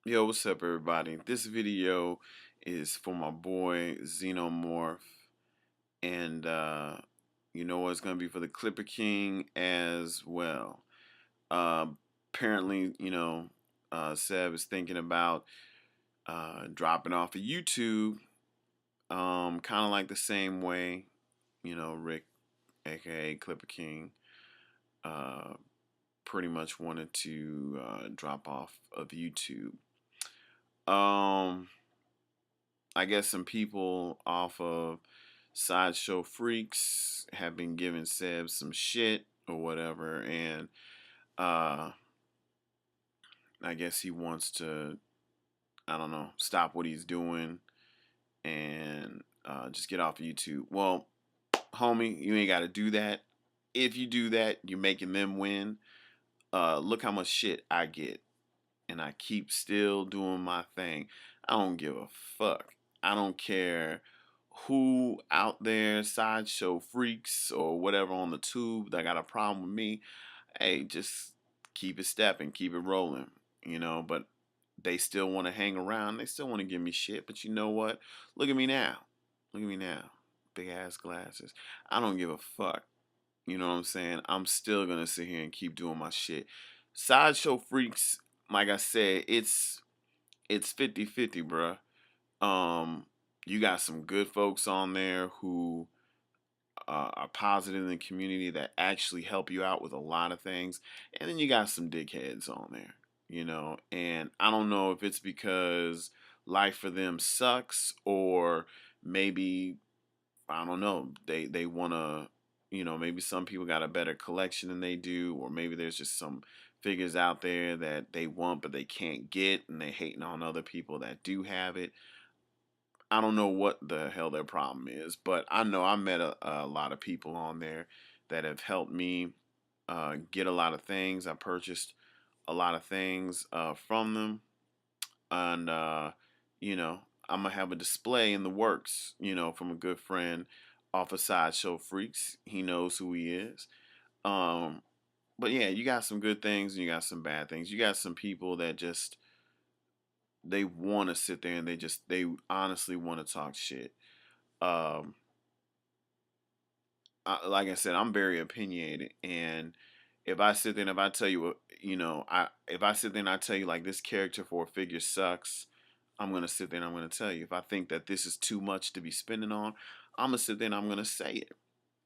Yo, what's up, everybody? This video is for my boy Xenomorph, and you know what? It's gonna be for the Clipper King as well. Uh, Apparently, Seb is thinking about dropping off of YouTube, kind of like the same way, Rick, aka Clipper King, uh, pretty much wanted to drop off of YouTube. Um, I guess some people off of Sideshow Freaks have been giving Seb some shit or whatever, and uh, I guess he wants to, I don't know, stop what he's doing and just get off of YouTube. Well, homie, you ain't got to do that. If you do that, you're making them win. Look how much shit I get, and I keep still doing my thing. I don't give a fuck. I don't care who out there, Sideshow Freaks or whatever on the tube that got a problem with me. Hey, just keep it stepping, keep it rolling, but they still want to hang around. They still want to give me shit. But you know what? Look at me now. Look at me now. Big ass glasses. I don't give a fuck. You know what I'm saying? I'm still gonna sit here and keep doing my shit. Sideshow Freaks, like I said, it's 50-50, bruh. Um, you got some good folks on there who are positive in the community that actually help you out with a lot of things, and then you got some dickheads on there, And I don't know if it's because life for them sucks, or maybe I don't know. They want to, maybe some people got a better collection than they do, or maybe there's just some figures out there that they want but they can't get, and they hating on other people that do have it. I don't know what the hell their problem is, but I know I met a lot of people on there that have helped me get a lot of things. I purchased a lot of things from them, and you know, I'm gonna have a display in the works, from a good friend off of Sideshow Freaks. He knows who he is. Um, but yeah, you got some good things and you got some bad things. You got some people that just they want to sit there and they honestly want to talk shit. Um, like I said, I'm very opinionated, and if I sit there and if I tell you what, I if I sit there and I tell you like this character for a figure sucks, I'm gonna sit there and I'm gonna tell you. If I think that this is too much to be spending on, I'm gonna sit there and I'm gonna say it.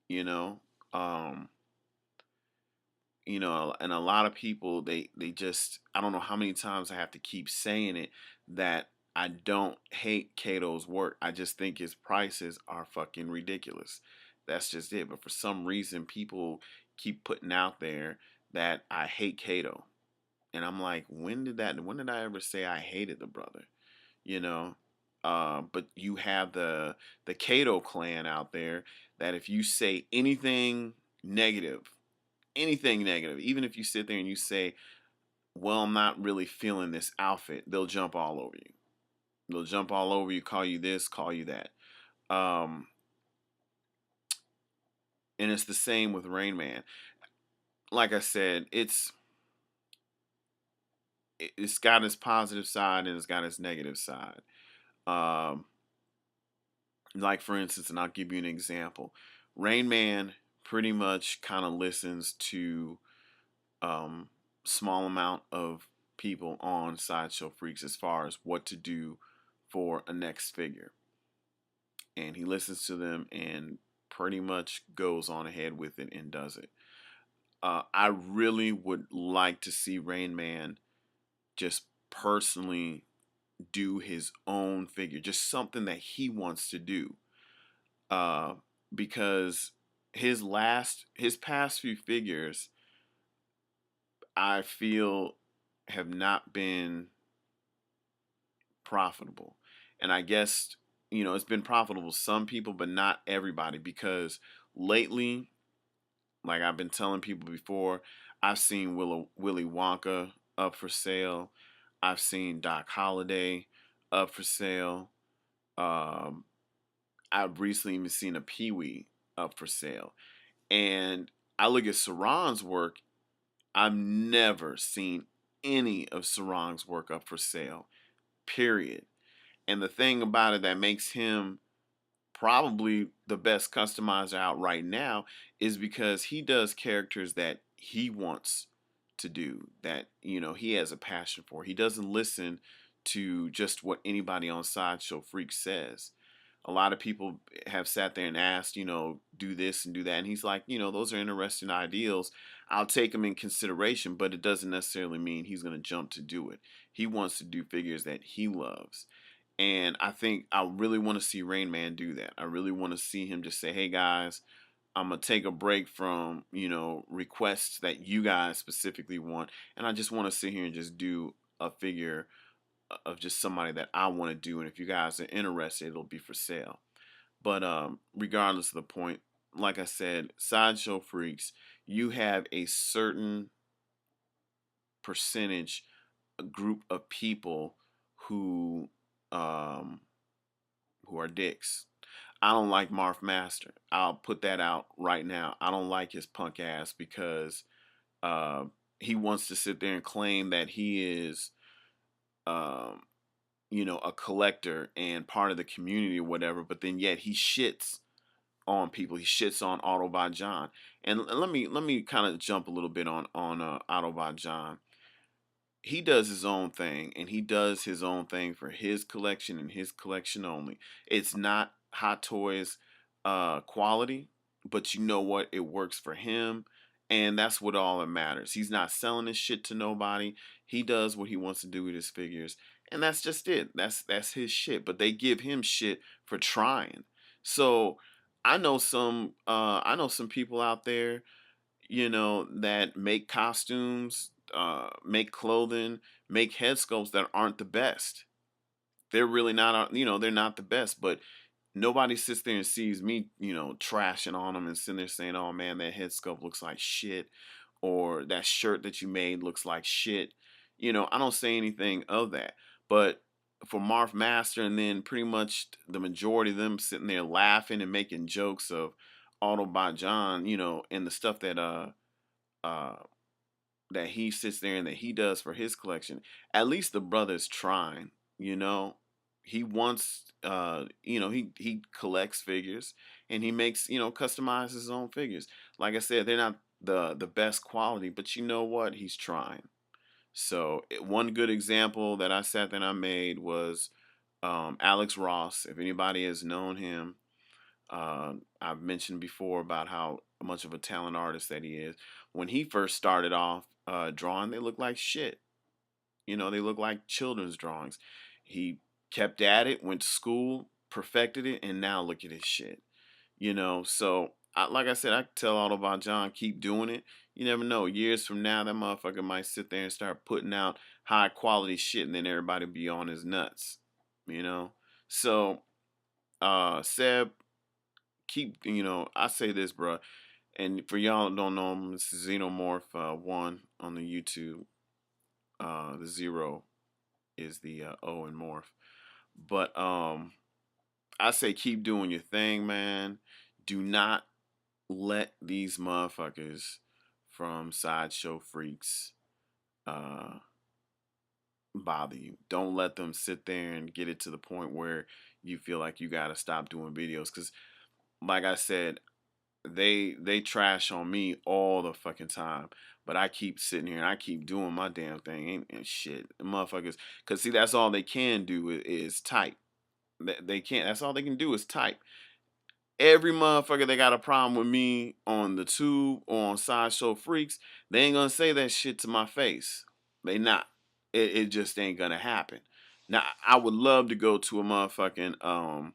You know, um, and a lot of people they just I don't know how many times I have to keep saying it that I don't hate Kato's work. I just think his prices are fucking ridiculous. That's just it. But for some reason, people keep putting out there that I hate Kato, and I'm like, when did I ever say I hated the brother? You know. But you have the Kato clan out there that if you say anything negative, even if you sit there and you say, well, I'm not really feeling this outfit, they'll jump all over you. They'll jump all over you, call you this, call you that. Um, and it's the same with Rain Man. Like I said, it's got its positive side and it's got its negative side. Um, like for instance, and I'll give you an example. Rain Man pretty much kind of listens to um, small amount of people on Sideshow Freaks as far as what to do for a next figure. And he listens to them and pretty much goes on ahead with it and does it. I really would like to see Rain Man just personally do his own figure, just something that he wants to do. Uh, because his past few figures, I feel have not been profitable. And I guess, it's been profitable to some people, but not everybody because lately, like I've been telling people before, I've seen Willy Wonka up for sale. I've seen Doc Holliday up for sale. Um, I've recently even seen a Pee Wee up for sale. And I look at Saran's work, I've never seen any of Sarang's work up for sale. Period. And the thing about it that makes him probably the best customizer out right now is because he does characters that he wants to do, that he has a passion for. He doesn't listen to just what anybody on Sideshow Freak says. A lot of people have sat there and asked, do this and do that, and he's like, those are interesting ideals. I'll take them in consideration, but it doesn't necessarily mean he's going to jump to do it. He wants to do figures that he loves. And I think I really want to see Rain Man do that. I really want to see him just say, hey guys, I'm going to take a break from, requests that you guys specifically want. And I just want to sit here and just do a figure of just somebody that I want to do. And if you guys are interested, it'll be for sale. But regardless of the point, like I said, Sideshow Freaks, you have a certain percentage, a group of people who um, who are dicks. I don't like Marv Master. I'll put that out right now. I don't like his punk ass because uh, he wants to sit there and claim that he is, um, a collector and part of the community or whatever, but then yet he shits on people. He shits on Autobot John. And let me kind of jump a little bit on Autobot John. He does his own thing, and he does his own thing for his collection and his collection only. It's not Hot Toys quality, but you know what? It works for him, and that's what all that matters. He's not selling his shit to nobody. He does what he wants to do with his figures, and that's just it. That's his shit. But they give him shit for trying. So I know some people out there, that make costumes, make clothing, make head sculpts that aren't the best. They're really not, they're not the best, but nobody sits there and sees me, trashing on them and sitting there saying, oh man, that head sculpt looks like shit, or that shirt that you made looks like shit. I don't say anything of that. But for Marv Master and then pretty much the majority of them sitting there laughing and making jokes of Autobot John, and the stuff uh that he sits there and that he does for his collection, at least the brother's trying, you know. He wants he collects figures and he makes, customizes his own figures. Like I said, they're not the best quality, but you know what? He's trying. So one good example that I sat there and I made was Alex Ross. If anybody has known him, I've mentioned before about how much of a talent artist that he is. When he first started off drawing, they looked like shit. They look like children's drawings. He kept at it, went to school, perfected it, and now look at his shit. So like I said, I could tell all about John, keep doing it. You never know. Years from now, that motherfucker might sit there and start putting out high quality shit, and then everybody be on his nuts. You know. So, Seb, I say this, bro. And for y'all that don't know him, this is Xenomorph 1 on the YouTube. The 0 is the O in Morph. But I say keep doing your thing, man. Do not let these motherfuckers from Sideshow Freaks uh, bother you. Don't let them sit there and get it to the point where you feel like you gotta stop doing videos. Because, like I said, they trash on me all the fucking time. But I keep sitting here and I keep doing my damn thing and shit. The motherfuckers, cause see, that's all they can do is type. They can't. That's all they can do is type. Every motherfucker that got a problem with me on the tube or on Sideshow Freaks, they ain't gonna say that shit to my face. They not. It just ain't gonna happen. Now I would love to go to a motherfucking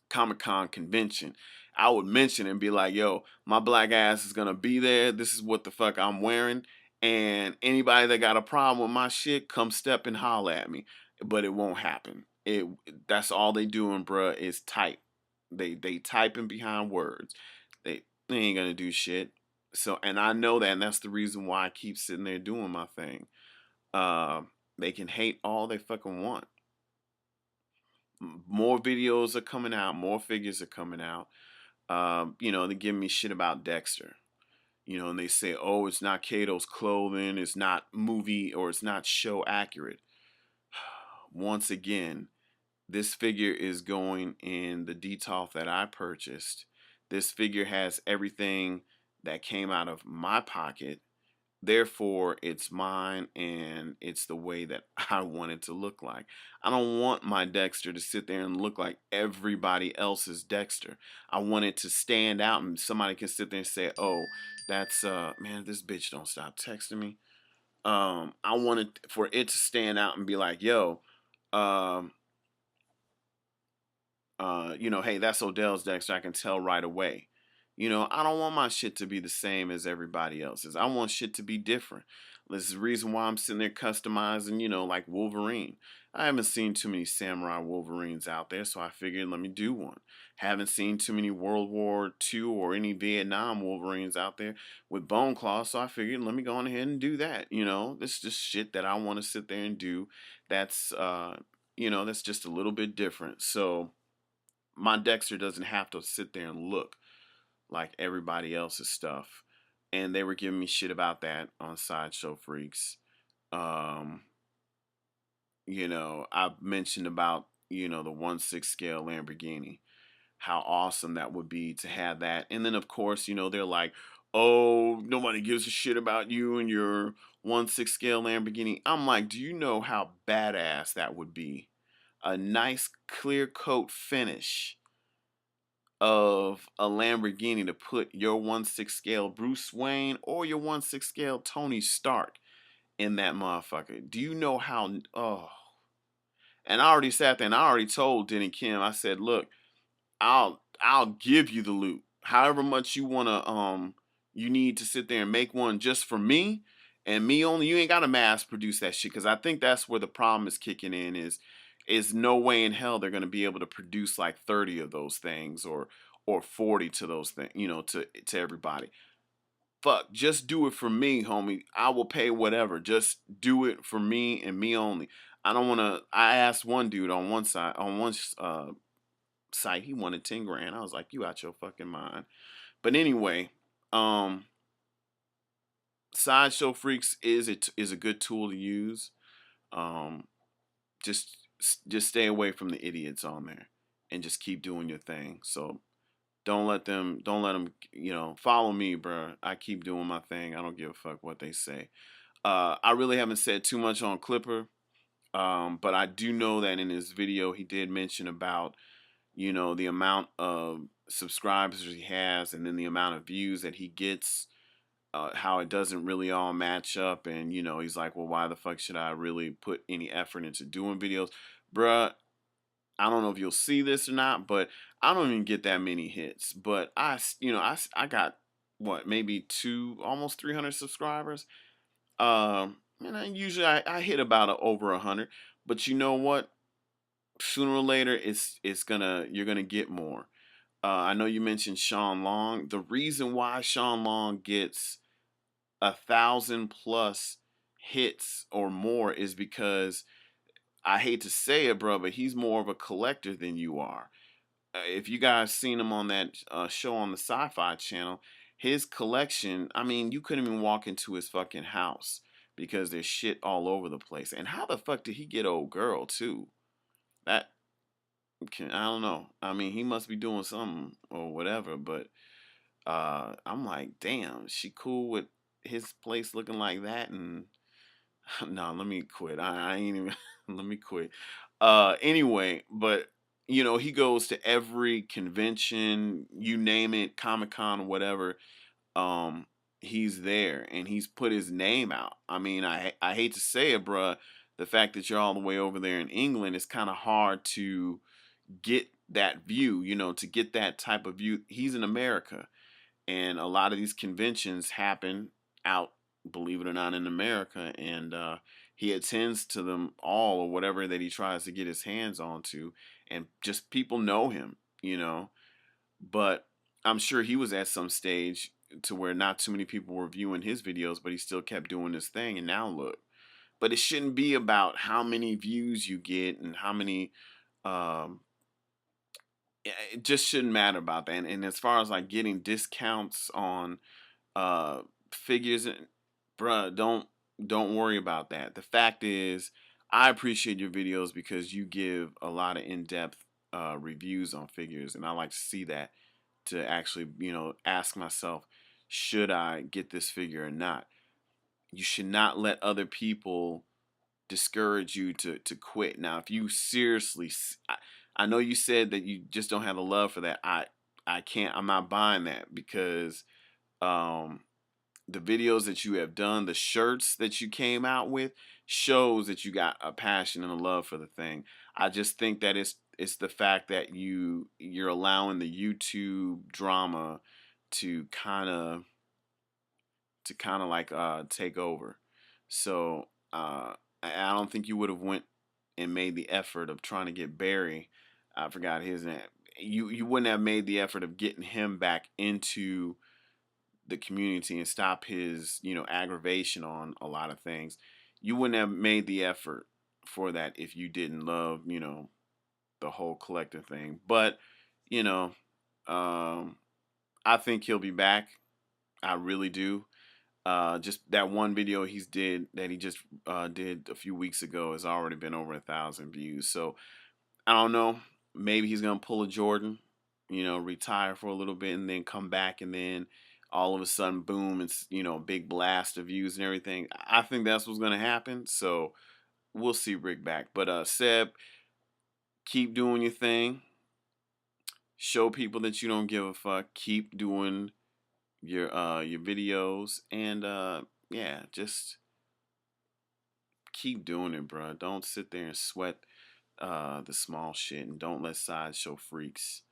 Comic-Con convention. I would mention and be like, yo, my black ass is gonna be there. This is what the fuck I'm wearing. And anybody that got a problem with my shit, come step and holler at me. But it won't happen. That's all they doing, bruh, is type. They typing behind words. They ain't gonna do shit. So and I know that, and that's the reason why I keep sitting there doing my thing. Uh, they can hate all they fucking want. More videos are coming out, more figures are coming out. They give me shit about Dexter. And they say, oh, it's not Kato's clothing, it's not movie or it's not show accurate. Once again, this figure is going in the detolf that I purchased. This figure has everything that came out of my pocket. Therefore, it's mine and it's the way that I want it to look like. I don't want my Dexter to sit there and look like everybody else's Dexter. I want it to stand out and somebody can sit there and say, oh, that's, man, this bitch don't stop texting me. I want it for it to stand out and be like, yo, um, hey, that's Odell's Dexter. I can tell right away. I don't want my shit to be the same as everybody else's. I want shit to be different. This is the reason why I'm sitting there customizing, like Wolverine. I haven't seen too many Samurai Wolverines out there, so I figured let me do one. Haven't seen too many World War II or any Vietnam Wolverines out there with bone claws, so I figured let me go on ahead and do that. This is just shit that I want to sit there and do. That's, that's just a little bit different. So my Dexter doesn't have to sit there and look like everybody else's stuff. And they were giving me shit about that on Sideshow Freaks. Um, I've mentioned about, the 1/6 scale Lamborghini. How awesome that would be to have that. And then of course, they're like, oh, nobody gives a shit about you and your 1/6 scale Lamborghini. I'm like, do you know how badass that would be? A nice clear coat finish of a Lamborghini to put your 1/6 scale Bruce Wayne or your 1/6 scale Tony Stark in that motherfucker. Do you know how? Oh, and I already sat there and I already told Denny Kim. I said, look, I'll give you the loot. However much you need to sit there and make one just for me and me only. You ain't gotta mass produce that shit because I think that's where the problem is kicking in. Is no way in hell they're gonna be able to produce like 30 of those things or 40 to those things, to everybody. Fuck, just do it for me, homie. I will pay whatever. Just do it for me and me only. I don't want to. I asked one dude on one side, on one site, he wanted 10 grand. I was like, you out your fucking mind. But anyway, um, Sideshow Freaks is a good tool to use. Um, just just stay away from the idiots on there and just keep doing your thing. So don't let them follow me, bro. I keep doing my thing. I don't give a fuck what they say. I really haven't said too much on Clipper. But I do know that in his video he did mention about, the amount of subscribers he has and then the amount of views that he gets, how it doesn't really all match up. And, he's like, well, why the fuck should I really put any effort into doing videos? Bruh, I don't know if you'll see this or not, but I don't even get that many hits. But I got what, maybe almost 300 subscribers. And I hit about over 100. But you know what? Sooner or later, you're gonna get more. I know you mentioned Sean Long. The reason why Sean Long gets 1,000+ hits or more is because I hate to say it, bro, but he's more of a collector than you are. If you guys seen him on that show on the Sci-Fi Channel, his collection, I mean, you couldn't even walk into his fucking house because there's shit all over the place. And how the fuck did he get old girl too? That I don't know. I mean, he must be doing something or whatever, but I'm like, damn, she cool with his place looking like that. And no, let me quit. I ain't even let me quit. Anyway, but he goes to every convention, you name it, Comic-Con, whatever. Um, he's there and he's put his name out. I mean, I hate to say it, bruh. The fact that you're all the way over there in England, it's kind of hard to get that view, to get that type of view. He's in America, and a lot of these conventions happen out, believe it or not, in America, and he attends to them all or whatever that he tries to get his hands onto, and just people know him. But I'm sure he was at some stage to where not too many people were viewing his videos, but he still kept doing his thing, and now look. But it shouldn't be about how many views you get and how many um, it just shouldn't matter about that. And as far as like getting discounts on uh, figures, and bruh, don't worry about that. The fact is, I appreciate your videos because you give a lot of in-depth reviews on figures, and I like to see that to actually, ask myself, should I get this figure or not? You should not let other people discourage you to quit. Now, if you seriously, I know you said that you just don't have the love for that. I can't. I'm not buying that because um, the videos that you have done, the shirts that you came out with, shows that you got a passion and a love for the thing. I just think that it's the fact that you're allowing the YouTube drama to kind of like take over. So I don't think you would have went and made the effort of trying to get Barry. I forgot his name. You wouldn't have made the effort of getting him back into the community and stop his aggravation on a lot of things. You wouldn't have made the effort for that if you didn't love the whole collector thing. But you know, um, I think he'll be back. I really do. Just that one video he just did a few weeks ago has already been over 1,000 views. So I don't know. Maybe he's gonna pull a Jordan, retire for a little bit and then come back and then all of a sudden, boom, it's big blast of views and everything. I think that's what's gonna happen. So we'll see Rick back. But Seb, keep doing your thing. Show people that you don't give a fuck. Keep doing your videos and yeah, just keep doing it, bro. Don't sit there and sweat the small shit, and don't let Sideshow freaks.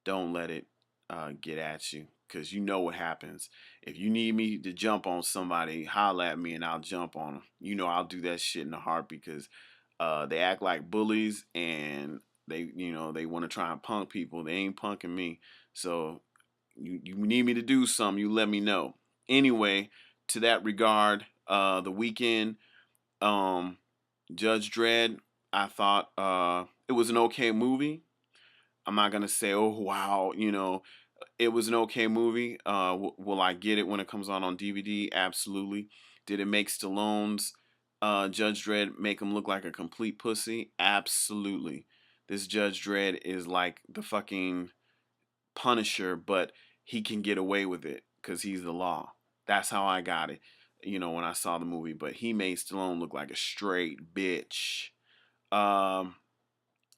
Don't let it get at you, because you know what happens. If you need me to jump on somebody, holla at me and I'll jump on them. I'll do that shit in a heartbeat, because they act like bullies and they want to try and punk people. They ain't punking me. So you need me to do something, you let me know. Anyway, to that regard, the weekend, um, Judge Dredd, I thought it was an okay movie. I'm not gonna say, oh wow, it was an okay movie. Will I get it when it comes on DVD? Absolutely. Did it make Stallone's Judge Dredd make him look like a complete pussy? Absolutely. This Judge Dredd is like the fucking Punisher, but he can get away with it because he's the law. That's how I got it, when I saw the movie. But he made Stallone look like a straight bitch. Um,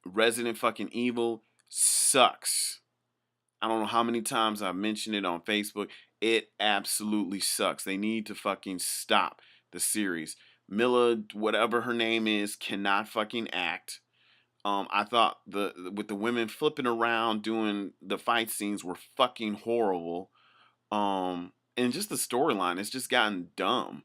Resident fucking Evil sucks. I don't know how many times I've mentioned it on Facebook. It absolutely sucks. They need to fucking stop the series. Mila, whatever her name is, cannot fucking act. I thought with the women flipping around doing the fight scenes were fucking horrible. And just the storyline, it's just gotten dumb.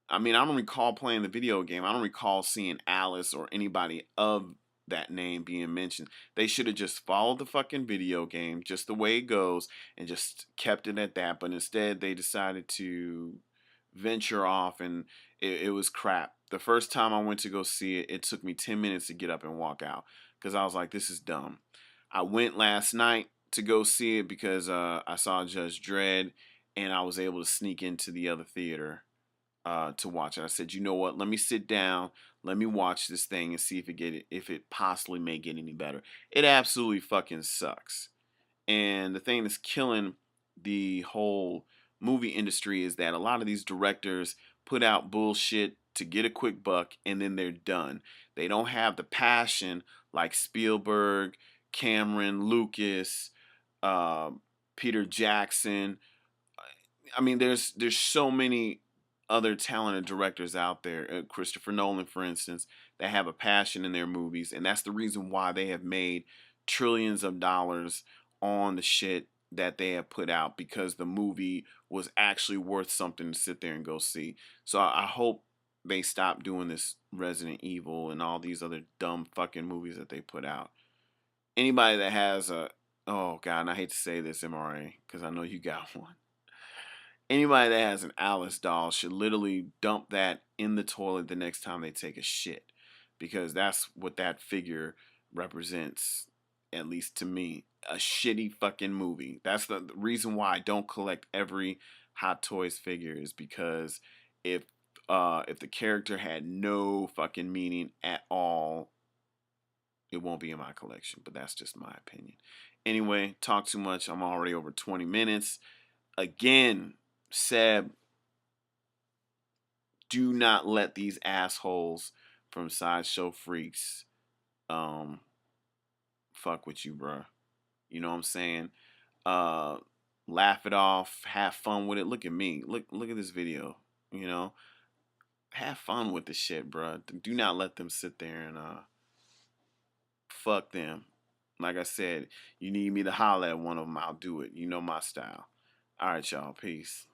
I mean, I don't recall playing the video game. I don't recall seeing Alice or anybody of that name being mentioned. They should have just followed the fucking video game just the way it goes and just kept it at that. But instead, they decided to venture off, and it was crap. The first time I went to go see it, it took me 10 minutes to get up and walk out because I was like, this is dumb. I went last night to go see it because I saw Judge Dredd, and I was able to sneak into the other theater to watch it. I said, you know what? Let me sit down. Let me watch this thing and see if it possibly may get any better. It absolutely fucking sucks. And the thing that's killing the whole movie industry is that a lot of these directors put out bullshit to get a quick buck and then they're done. They don't have the passion like Spielberg, Cameron, Lucas, uh, Peter Jackson. I mean, there's so many other talented directors out there. Christopher Nolan, for instance, that have a passion in their movies, and that's the reason why they have made trillions of dollars on the shit that they have put out, because the movie was actually worth something to sit there and go see. So I hope they stop doing this Resident Evil and all these other dumb fucking movies that they put out. Anybody that has a, oh god, and I hate to say this, MRA, because I know you got one. Anybody that has an Alice doll should literally dump that in the toilet the next time they take a shit, because that's what that figure represents, at least to me. A shitty fucking movie. That's the reason why I don't collect every Hot Toys figures, because if if the character had no fucking meaning at all, it won't be in my collection. But that's just my opinion. Anyway, talk too much. I'm already over 20 minutes. Again, Seb, do not let these assholes from Sideshow Freaks um fuck with you, bro. You know what I'm saying? Uh Laugh it off, have fun with it. Look at me. Look at this video, you know? Have fun with the shit, bro. Do not let them sit there and fuck them. Like I said, you need me to holler at one of them, I'll do it. You know my style. All right, y'all. Peace.